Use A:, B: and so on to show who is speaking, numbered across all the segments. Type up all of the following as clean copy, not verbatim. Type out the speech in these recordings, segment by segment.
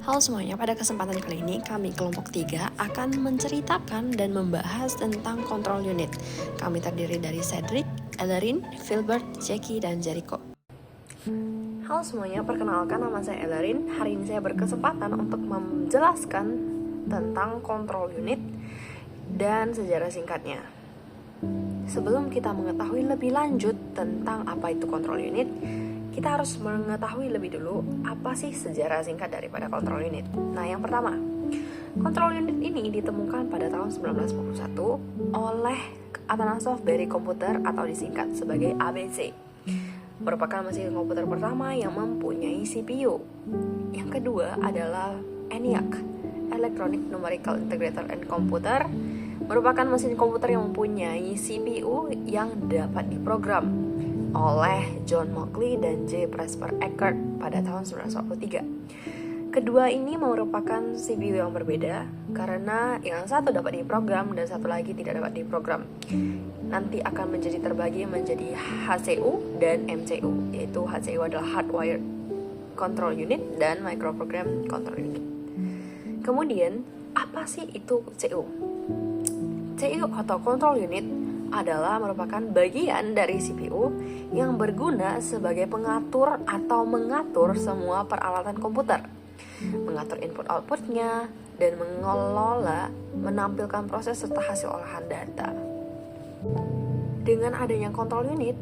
A: Halo semuanya, pada kesempatan kali ini kami kelompok 3 akan menceritakan dan membahas tentang kontrol unit. Kami terdiri dari Cedric, Ellerin, Filbert, Jackie, dan Jericho. Halo semuanya, perkenalkan nama saya Ellerin. Hari ini saya berkesempatan untuk menjelaskan tentang kontrol unit dan sejarah singkatnya. Sebelum kita mengetahui lebih lanjut tentang apa itu kontrol unit, kita harus mengetahui lebih dulu apa sih sejarah singkat daripada kontrol unit. Nah, yang pertama, kontrol unit ini ditemukan pada tahun 1951 oleh Atanasoff Berry Computer atau disingkat sebagai ABC. Merupakan mesin komputer pertama yang mempunyai CPU. Yang kedua adalah ENIAC, Electronic Numerical Integrator and Computer, merupakan mesin komputer yang mempunyai CPU yang dapat diprogram oleh John Mauchly dan J. Presper Eckert pada tahun 1943. Kedua ini merupakan CPU yang berbeda karena yang satu dapat diprogram dan satu lagi tidak dapat diprogram. Nanti akan menjadi terbagi menjadi HCU dan MCU, yaitu HCU adalah Hardwired Control Unit dan Microprogram Control Unit. Kemudian, apa sih itu CU? CU atau Control Unit adalah merupakan bagian dari CPU yang berguna sebagai pengatur atau mengatur semua peralatan komputer, mengatur input-outputnya, dan mengelola menampilkan proses serta hasil olahan data. Dengan adanya kontrol unit,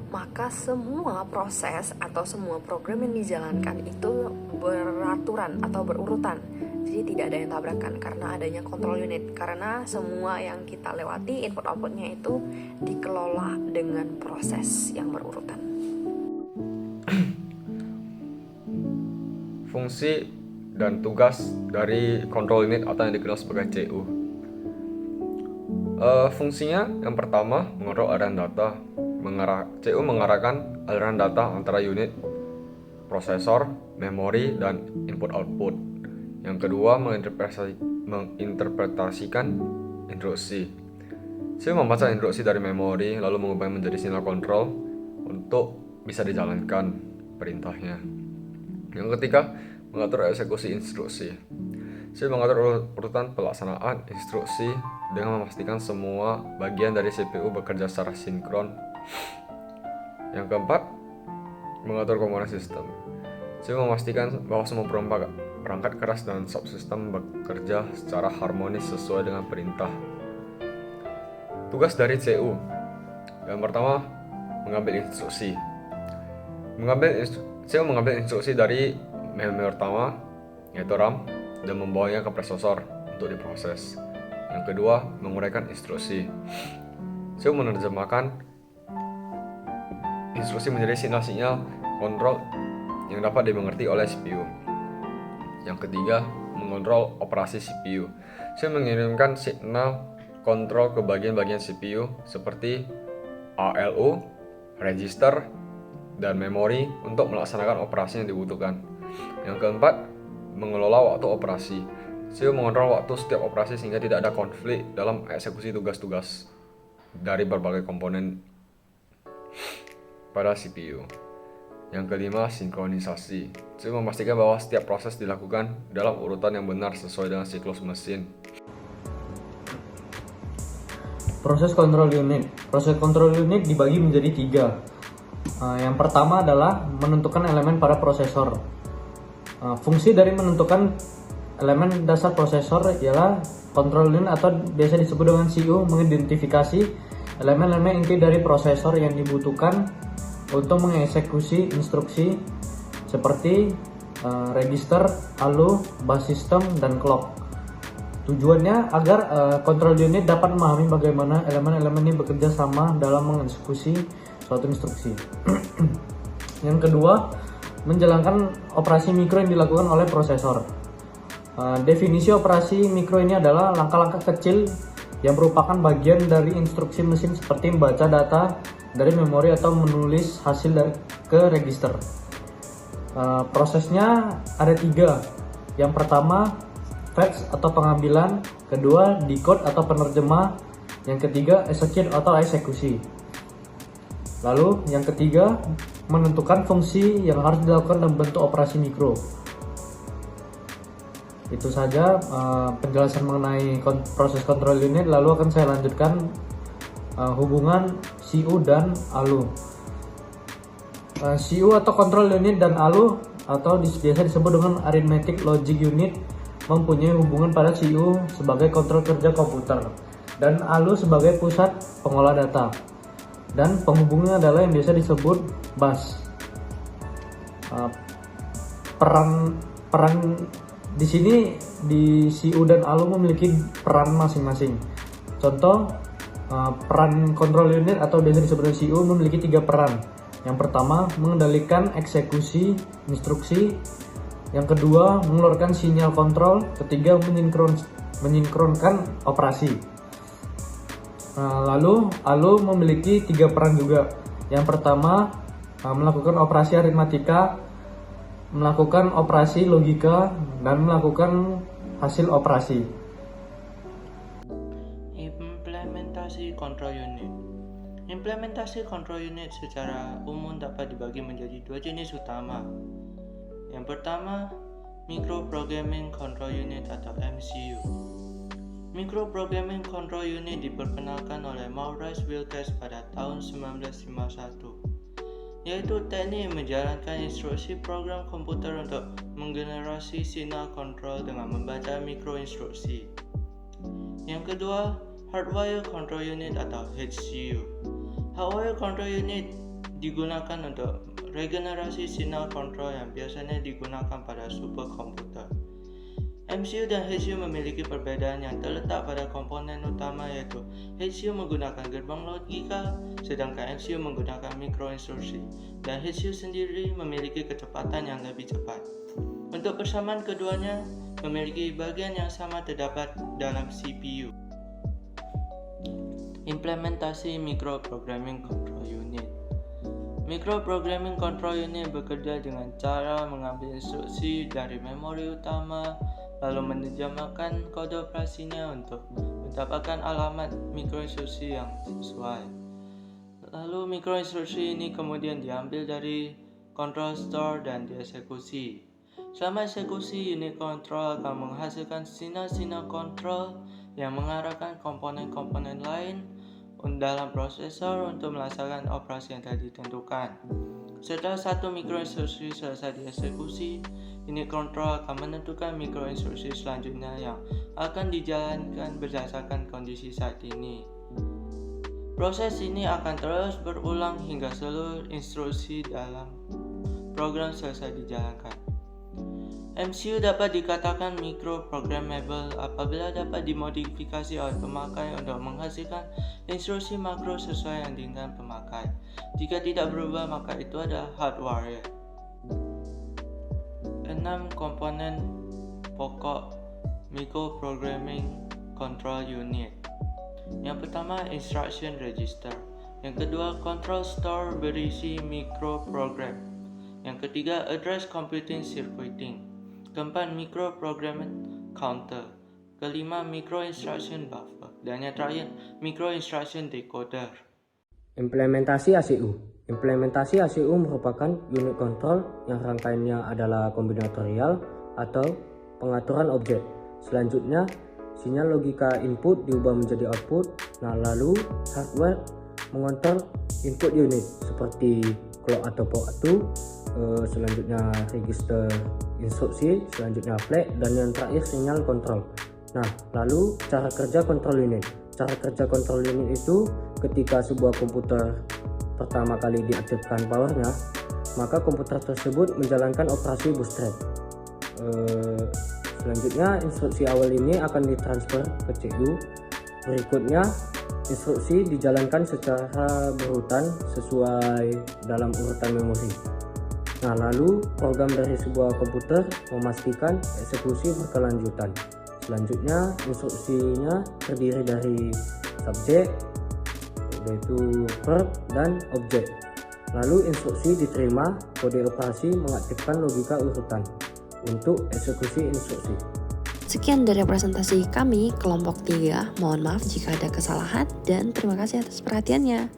A: maka semua proses atau semua program yang dijalankan itu beraturan atau berurutan. Jadi tidak ada yang tabrakan karena adanya kontrol unit. Karena semua yang kita lewati input-outputnya itu dikelola dengan proses yang berurutan.
B: Fungsi dan tugas dari control unit atau yang dikenal sebagai CU. Fungsinya yang pertama mengontrol aliran data. CU mengarahkan aliran data antara unit, prosesor, memori, dan input-output. Yang kedua menginterpretasikan instruksi. CU membaca instruksi dari memori lalu mengubahnya menjadi sinyal kontrol untuk bisa dijalankan perintahnya. Yang ketiga, mengatur eksekusi instruksi. CU mengatur urutan pelaksanaan instruksi dengan memastikan semua bagian dari CPU bekerja secara sinkron. Yang keempat, mengatur komponen sistem. CU memastikan bahwa semua perangkat keras dan subsistem bekerja secara harmonis sesuai dengan perintah. Tugas dari CU. Yang pertama, mengambil instruksi. CU mengambil instruksi dari memori pertama, yaitu RAM, dan membawanya ke prosesor untuk diproses. Yang kedua, menguraikan instruksi. CU menerjemahkan instruksi menjadi sinyal-sinyal kontrol yang dapat dimengerti oleh CPU. Yang ketiga, mengontrol operasi CPU. CU mengirimkan signal kontrol ke bagian-bagian CPU seperti ALU, register, dan memori untuk melaksanakan operasi yang dibutuhkan. Yang keempat, mengelola waktu operasi. CU mengontrol waktu setiap operasi sehingga tidak ada konflik dalam eksekusi tugas-tugas dari berbagai komponen pada CPU. Yang kelima, sinkronisasi. CU memastikan bahwa setiap proses dilakukan dalam urutan yang benar sesuai dengan siklus mesin.
C: Proses kontrol unit. Proses kontrol unit dibagi menjadi 3. Yang pertama adalah menentukan elemen pada prosesor. Fungsi dari menentukan elemen dasar prosesor ialah kontrol unit atau biasa disebut dengan CU mengidentifikasi elemen-elemen inti dari prosesor yang dibutuhkan untuk mengeksekusi instruksi seperti register, ALU, bus system, dan clock. Tujuannya agar kontrol unit dapat memahami bagaimana elemen-elemen ini bekerja sama dalam mengeksekusi suatu instruksi. Yang kedua, menjalankan operasi mikro yang dilakukan oleh prosesor. Definisi operasi mikro ini adalah langkah-langkah kecil yang merupakan bagian dari instruksi mesin seperti membaca data dari memori atau menulis hasil ke register. Prosesnya ada 3. Yang pertama, fetch atau pengambilan. Kedua, decode atau penerjemah. Yang ketiga, execute atau eksekusi. Lalu yang ketiga, menentukan fungsi yang harus dilakukan dalam bentuk operasi mikro. Itu saja penjelasan mengenai proses kontrol unit. Lalu akan saya lanjutkan hubungan CU dan ALU. CU atau control unit dan ALU atau biasa disebut dengan arithmetic logic unit mempunyai hubungan pada CU sebagai kontrol kerja komputer dan ALU sebagai pusat pengolah data, dan penghubungnya adalah yang biasa disebut bus. Peran di sini di CU dan ALU memiliki peran masing-masing. Contoh, peran control unit atau biasa disebut CU memiliki 3 peran. Yang pertama, mengendalikan eksekusi instruksi. Yang kedua, mengeluarkan sinyal kontrol. Ketiga, mensinkronkan operasi. Lalu ALU memiliki 3 peran juga. Yang pertama, melakukan operasi aritmatika, melakukan operasi logika, dan melakukan hasil operasi.
D: Implementasi control unit. Implementasi control unit secara umum dapat dibagi menjadi 2 jenis utama. Yang pertama, Microprogramming Control Unit atau MCU. Microprogramming Control Unit diperkenalkan oleh Maurice Wilkes pada tahun 1951, yaitu teknik menjalankan instruksi program komputer untuk menggenerasi sinyal kontrol dengan membaca mikroinstruksi. Yang kedua, Hardware Control Unit atau HCU. Hardware Control Unit digunakan untuk regenerasi sinyal kontrol yang biasanya digunakan pada superkomputer. MCU dan HCU memiliki perbedaan yang terletak pada komponen utama, yaitu HCU menggunakan gerbang logika, sedangkan MCU menggunakan mikroinstruksi, dan HCU sendiri memiliki kecepatan yang lebih cepat. Untuk persamaan keduanya memiliki bagian yang sama terdapat dalam CPU. Implementasi Microprogramming Control Unit. Microprogramming Control Unit bekerja dengan cara mengambil instruksi dari memori utama, lalu menerjemahkan kode operasinya untuk mendapatkan alamat mikroinstruksi yang sesuai. Lalu mikroinstruksi ini kemudian diambil dari control store dan dieksekusi. Selama eksekusi, unit kontrol akan menghasilkan sinyal-sinyal kontrol yang mengarahkan komponen-komponen lain dalam prosesor untuk melaksanakan operasi yang telah ditentukan. Setelah satu mikroinstruksi selesai dieksekusi, unit kontrol akan menentukan mikroinstruksi selanjutnya yang akan dijalankan berdasarkan kondisi saat ini. Proses ini akan terus berulang hingga seluruh instruksi dalam program selesai dijalankan. MCU dapat dikatakan microprogrammable apabila dapat dimodifikasi oleh pemakai untuk menghasilkan instruksi makro sesuai yang diinginkan pemakai. Jika tidak berubah, maka itu adalah hardware. 6 komponen pokok Microprogramming Control Unit. Yang pertama, instruction register. Yang kedua, control store berisi microprogram. Yang ketiga, address computing circuiting. Keempat, microprogramming counter. Kelima, microinstruction buffer. Dan yang terakhir, microinstruction decoder.
E: Implementasi ACU. Implementasi ACU merupakan unit kontrol yang rangkaiannya adalah kombinatorial atau pengaturan objek. Selanjutnya, sinyal logika input diubah menjadi output. Nah, lalu hardware mengontrol input unit seperti clock atau port 2. Selanjutnya register instruksi, selanjutnya flag, dan yang terakhir sinyal kontrol. Nah, lalu cara kerja kontrol unit. Cara kerja kontrol unit itu ketika sebuah komputer pertama kali diaktifkan powernya, maka komputer tersebut menjalankan operasi bootstrap. Selanjutnya instruksi awal ini akan ditransfer ke CPU. Berikutnya instruksi dijalankan secara berurutan sesuai dalam urutan memori. Nah, lalu program dari sebuah komputer memastikan eksekusi berkelanjutan. Selanjutnya instruksinya terdiri dari subjek, yaitu verb dan objek. Lalu instruksi diterima, kode operasi mengaktifkan logika urutan untuk eksekusi instruksi.
A: Sekian dari presentasi kami kelompok 3. Mohon maaf jika ada kesalahan dan terima kasih atas perhatiannya.